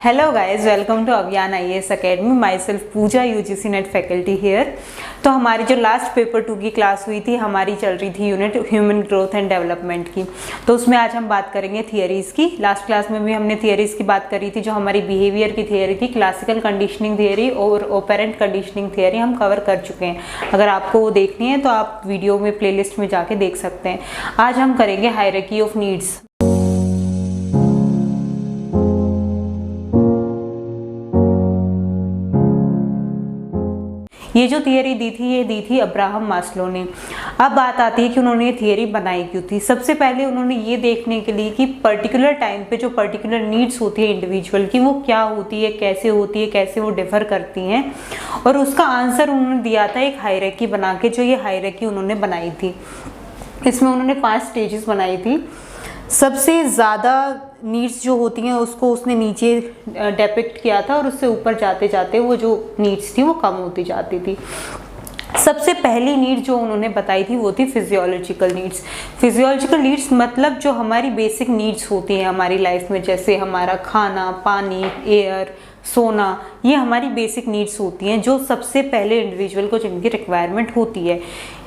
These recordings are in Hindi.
Hello guys, welcome to Abhiyan IAS academy. Myself Pooja, UGC NET faculty here. तो हमारी जो लास्ट पेपर 2 की क्लास हुई थी, हमारी चल रही थी unit human growth and development की। तो उसमें आज हम बात करेंगे थियरीज़ की। लास्ट क्लास में भी हमने थियरीज़ की बात करी थी। जो हमारी बिहेवियर की थियरी थी, क्लासिकल कंडीशनिंग थियरी और ऑपरेंट कंडीशनिंग थियरी हम कवर कर चुके हैं। अगर आपको वो देखनी है तो आप वीडियो में प्लेलिस्ट में जाके देख सकते हैं। आज हम करेंगे हायरार्की ऑफ नीड्स। ये जो थियरी दी थी, ये दी थी अब्राहम मास्लो ने। अब बात आती है कि उन्होंने ये थियरी बनाई क्यों थी। सबसे पहले उन्होंने ये देखने के लिए कि पर्टिकुलर टाइम पे जो पर्टिकुलर नीड्स होती है इंडिविजुअल की, वो क्या होती है, कैसे वो डिफर करती हैं, और उसका आंसर उन्होंने दिया था एक हायरार्की बना के। जो ये हायरार्की उन्होंने बनाई थी, इसमें उन्होंने 5 स्टेजेस बनाई थी। सबसे ज़्यादा नीड्स जो होती हैं उसको उसने नीचे डिपिक्ट किया था, और उससे ऊपर जाते जाते वो जो नीड्स थी वो कम होती जाती थी। सबसे पहली नीड जो उन्होंने बताई थी वो थी फिजियोलॉजिकल नीड्स। फिजियोलॉजिकल नीड्स मतलब जो हमारी बेसिक नीड्स होती हैं हमारी लाइफ में, जैसे हमारा खाना, पानी, एयर, सोना, ये हमारी बेसिक नीड्स होती हैं जो सबसे पहले इंडिविजुअल को जिनकी रिक्वायरमेंट होती है,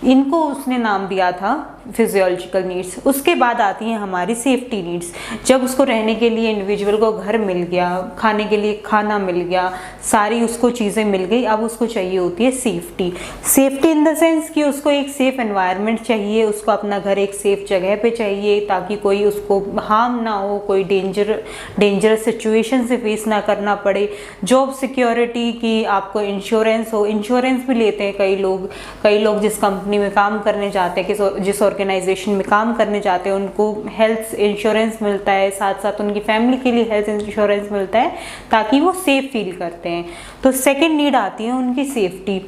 इनको उसने नाम दिया था फिजियोलॉजिकल नीड्स। उसके बाद आती हैं हमारी सेफ्टी नीड्स। जब उसको रहने के लिए इंडिविजुअल को घर मिल गया, खाने के लिए खाना मिल गया, सारी उसको चीज़ें मिल गई, अब उसको चाहिए होती है safety. Safety in the sense कि उसको एक सेफ एनवायरनमेंट चाहिए, उसको अपना घर एक सेफ जगह पे चाहिए ताकि कोई उसको हार्म ना हो, कोई डेंजरस सिचुएशन से फेस ना करना पड़े। जॉब सिक्योरिटी की आपको इंश्योरेंस हो, इंश्योरेंस भी लेते हैं कई लोग जिस कंपनी में काम करने जाते हैं, जिस ऑर्गेनाइजेशन में काम करने जाते हैं, उनको हेल्थ इंश्योरेंस मिलता है, साथ साथ उनकी फैमिली के लिए हेल्थ इंश्योरेंस मिलता है ताकि वो सेफ फील करते हैं। तो सेकेंड नीड आती है उनकी सेफ्टी।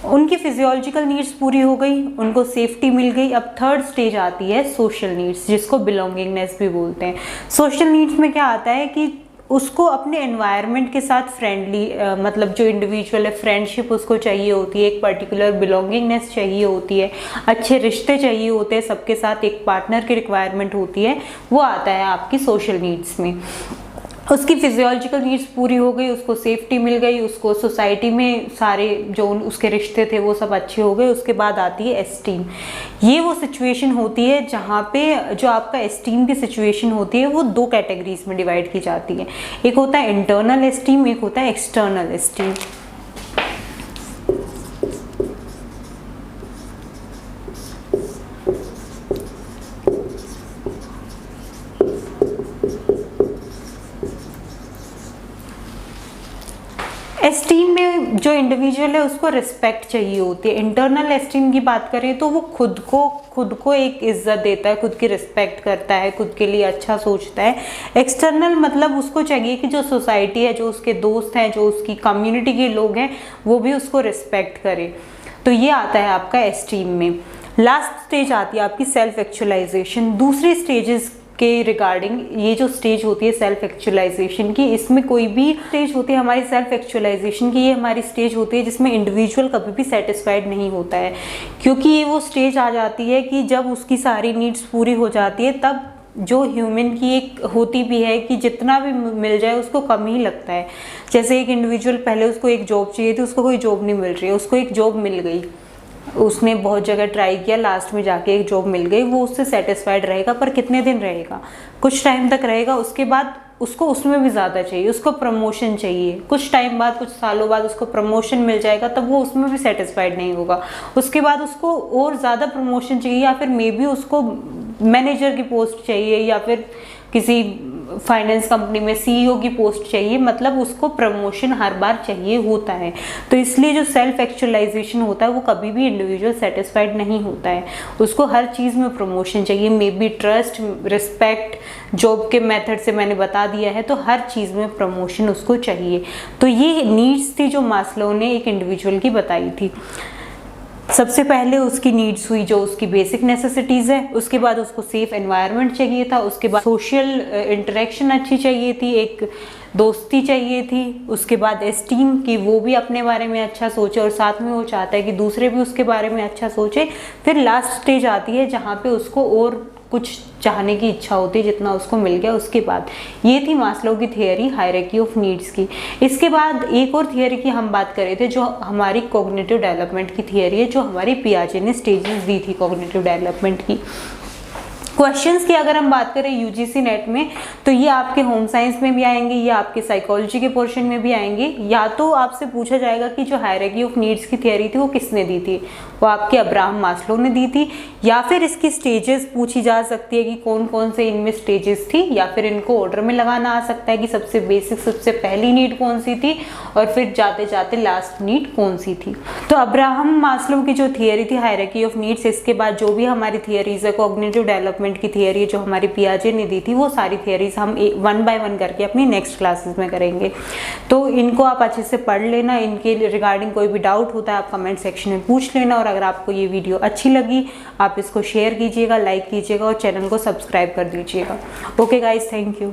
उनकी फिजियोलॉजिकल नीड्स पूरी हो गई, उनको सेफ्टी मिल गई। अब थर्ड स्टेज आती है सोशल नीड्स, जिसको बिलोंगिंगनेस भी बोलते हैं। सोशल नीड्स में क्या आता है कि उसको अपने एनवायरनमेंट के साथ फ्रेंडली, मतलब जो इंडिविजुअल है, फ्रेंडशिप उसको चाहिए होती है, एक पर्टिकुलर बिलोंगिंगनेस चाहिए होती है, अच्छे रिश्ते चाहिए होते हैं, सबके साथ एक पार्टनर की रिक्वायरमेंट होती है। वो आता है आपकी सोशल नीड्स में। उसकी फिजियोलॉजिकल नीड्स पूरी हो गई, उसको सेफ्टी मिल गई, उसको सोसाइटी में सारे जो उसके रिश्ते थे वो सब अच्छे हो गए। उसके बाद आती है एस्टीम। ये वो सिचुएशन होती है जहाँ पे जो आपका एस्टीम की सिचुएशन होती है वो 2 कैटेगरीज में डिवाइड की जाती है। एक होता है इंटरनल एस्टीम, एक होता है एक्सटर्नल एस्टीम। एस्टीम में जो इंडिविजुअल है उसको रिस्पेक्ट चाहिए होती है। इंटरनल एस्टीम की बात करें तो वो खुद को एक इज्जत देता है, खुद की रिस्पेक्ट करता है, खुद के लिए अच्छा सोचता है। एक्सटर्नल मतलब उसको चाहिए कि जो सोसाइटी है, जो उसके दोस्त हैं, जो उसकी कम्युनिटी के लोग हैं, वो भी उसको रिस्पेक्ट करे। तो ये आता है आपका एस्टीम में। लास्ट स्टेज आती है आपकी सेल्फ एक्चुअलाइजेशन। दूसरी स्टेजेस के रिगार्डिंग ये जो स्टेज होती है सेल्फ एक्चुअलाइजेशन की, इसमें कोई भी स्टेज होती है हमारी सेल्फ एक्चुअलाइजेशन की, ये हमारी स्टेज होती है जिसमें इंडिविजुअल कभी भी सेटिस्फाइड नहीं होता है। क्योंकि ये वो स्टेज आ जाती है कि जब उसकी सारी नीड्स पूरी हो जाती है, तब जो ह्यूमन की एक होती भी है कि जितना भी मिल जाए उसको कम ही लगता है। जैसे एक इंडिविजुअल, पहले उसको एक जॉब चाहिए थी, उसको कोई जॉब नहीं मिल रही है, उसको एक जॉब मिल गई, उसने बहुत जगह ट्राई किया, लास्ट में जाके एक जॉब मिल गई, वो उससे सेटिस्फाइड रहेगा, पर कितने दिन रहेगा? कुछ टाइम तक रहेगा। उसके बाद उसको उसमें भी ज़्यादा चाहिए, उसको प्रमोशन चाहिए। कुछ टाइम बाद, कुछ सालों बाद उसको प्रमोशन मिल जाएगा, तब वो उसमें भी सेटिस्फाइड नहीं होगा। उसके बाद उसको और ज़्यादा प्रमोशन चाहिए, या फिर मे बी उसको मैनेजर की पोस्ट चाहिए, या फिर किसी फाइनेंस कंपनी में सीईओ की पोस्ट चाहिए। मतलब उसको प्रमोशन हर बार चाहिए होता है। तो इसलिए जो सेल्फ एक्चुअलाइजेशन होता है वो कभी भी इंडिविजुअल सेटिस्फाइड नहीं होता है, उसको हर चीज़ में प्रमोशन चाहिए। May be trust, respect, job के मेथड से मैंने बता दिया है, तो हर चीज़ में प्रमोशन उसको चाहिए। तो ये नीड्स थी जो मास्लो ने एक इंडिविजुअल की बताई थी। सबसे पहले उसकी नीड्स हुई जो उसकी बेसिक नेसेसिटीज़ है, उसके बाद उसको सेफ एनवायरनमेंट चाहिए था, उसके बाद सोशल इंटरेक्शन अच्छी चाहिए थी, एक दोस्ती चाहिए थी, उसके बाद एस्टीम कि वो भी अपने बारे में अच्छा सोचे और साथ में वो चाहता है कि दूसरे भी उसके बारे में अच्छा सोचे। फिर लास्ट स्टेज आती है जहाँ पे उसको और कुछ चाहने की इच्छा होती है जितना उसको मिल गया उसके बाद। ये थी मास्लो की थियरी हायरार्की ऑफ नीड्स की। इसके बाद एक और थियरी की हम बात कर रहे थे जो हमारी कॉग्निटिव डेवलपमेंट की थियरी है, जो हमारी पियाजे ने स्टेजेस दी थी कॉग्निटिव डेवलपमेंट की। क्वेश्चंस की अगर हम बात करें यूजीसी नेट में, तो ये आपके होम साइंस में भी आएंगे, ये आपके साइकोलॉजी के पोर्शन में भी आएंगे। या तो आपसे पूछा जाएगा कि जो हायरार्की ऑफ नीड्स की थियरी थी वो किसने दी थी, वो आपके अब्राहम मास्लो ने दी थी, या फिर इसकी स्टेजेस पूछी जा सकती है कि कौन कौन से इनमें स्टेजेस थी, या फिर इनको ऑर्डर में लगाना आ सकता है कि सबसे बेसिक सबसे पहली नीड कौन सी थी और फिर जाते जाते लास्ट नीड कौन सी थी। तो अब्राहम मास्लो की जो थियरी थी हायरार्की ऑफ नीड्स, इसके बाद जो भी हमारी थियरीज है कॉग्निटिव डेवलपमेंट की थियरी जो हमारी पियाजे ने दी थी, वो सारी थियरीज हम 1 बाय 1 करके अपनी नेक्स्ट क्लासेस में करेंगे। तो इनको आप अच्छे से पढ़ लेना, इनके रिगार्डिंग कोई भी डाउट होता है आप कमेंट सेक्शन में पूछ लेना। और अगर आपको ये वीडियो अच्छी लगी आप इसको शेयर कीजिएगा, लाइक कीजिएगा और चैनल को सब्सक्राइब कर दीजिएगा। Okay guys, thank you.